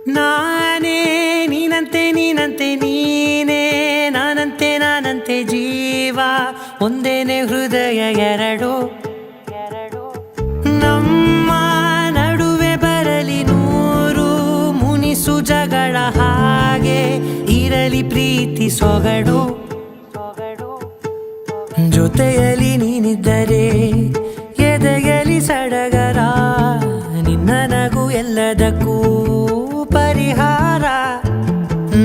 ನಾನೇ ನೀನಂತೆ ನೀನಂತೆ ನೀನೇ ನಾನಂತೆ ನಾನಂತೆ ಜೀವ ಒಂದೇನೆ ಹೃದಯ ಎರಡು ನಮ್ಮ ನಡುವೆ ಬರಲಿ ನೂರು ಮುನಿಸು ಜಗಳ ಹಾಗೆ ಇರಲಿ ಪ್ರೀತಿ ಸೊಗಡು ಜೊತೆಯಲ್ಲಿ ನೀನಿದ್ದರೆ ಎದೆಯಲಿ ಸಡಗರ ನಿನ್ನ ನಗು ಎಲ್ಲದಕ್ಕೂ ಪರಿಹಾರ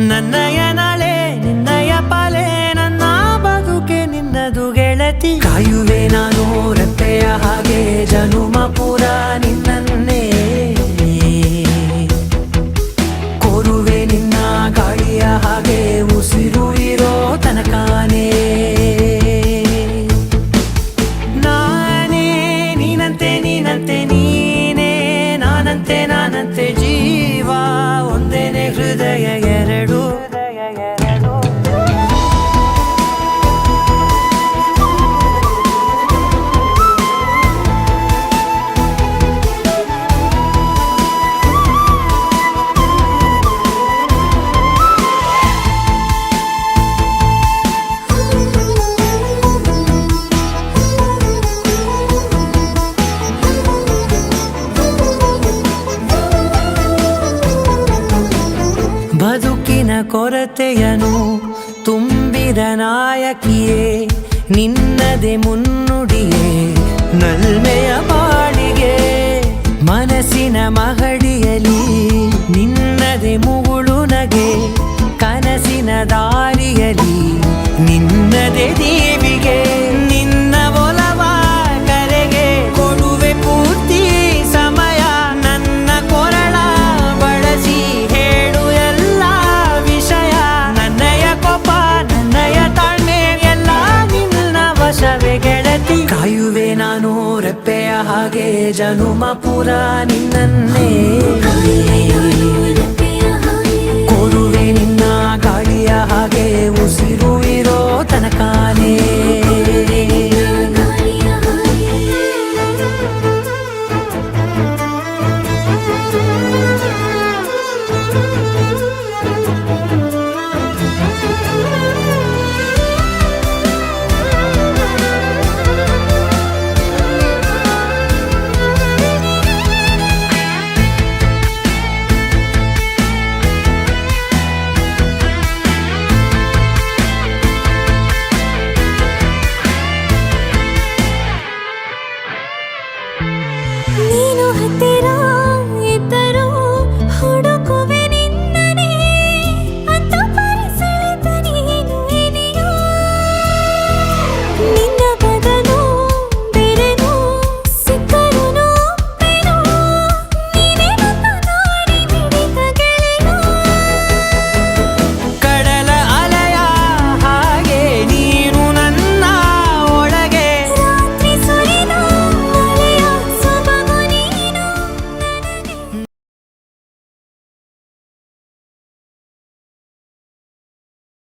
ನನ್ನಯ ನಾಳೆ ನಿನ್ನಯ ಪಾಲೆ ನನ್ನ ಬದುಕೆ ನಿನ್ನದು ಗೆಳತಿ ಕಾಯುವೆ ನಾನು ರತ್ತೆಯ ಹಾಗೆ ಜನುಮ ಪೂರ ನಿನ್ನನ್ನೇ ಕೋರುವೆ ನಿನ್ನ ಗಾಳಿಯ ಹಾಗೆ ಉಸಿರು ಇರೋ ತನಕಾನೇ ನಾನೇ ನೀನಂತೆ ನೀನಂತೆ ನೀನೇ ನಾನಂತೆ ನಾನಂತೆ ಜೀವ ಒಂದೇನೆ ಹೃದಯ ಎರಡು ಬದುಕಿನ ಕೊರತೆಯನು ತುಂಬಿದ ನಾಯಕಿಯೇ ನಿನ್ನದೆ ಮುನ್ನುಡಿಯೇ ನಲ್ಮೆಯ ಬಾಳಿಗೆ ಮನಸ್ಸಿನ ಮಹಡಿಯಲಿ ನಿನ್ನದೆ ಮುಗುಳು ನಗೆ ಕನಸಿನ ದಾರಿಯಲಿ ನಿನ್ನದೆ ದೀವಿಗೆ ನಿನ್ನ ಒಲವ ಕರೆಗೆ ಕೊಡುವೆ ಪೂರ್ತಿ ಸಮಯ ನನ್ನ ಕೊರಳ ಬಳಸಿ ಹೇಳು ಎಲ್ಲ ವಿಷಯ ನನ್ನಯ ಕೋಪ ನನ್ನಯ ತಾಳ್ಮೆ ಎಲ್ಲ ನಿನ್ನ ವಶವೇ ಗೆಳತಿ ಕಾಯುವೆ ನಾನು ರೆಪ್ಪೆಯ ಹಾಗೆ ಜನುಮ ಪುರ ನಿನ್ನನ್ನೇ ಕೋರುವೆ ನಿನ್ನ ಗಾಳಿಯ ಹಾಗೆ ಉಸಿರು ಇರೋ ತನಕಾನೇ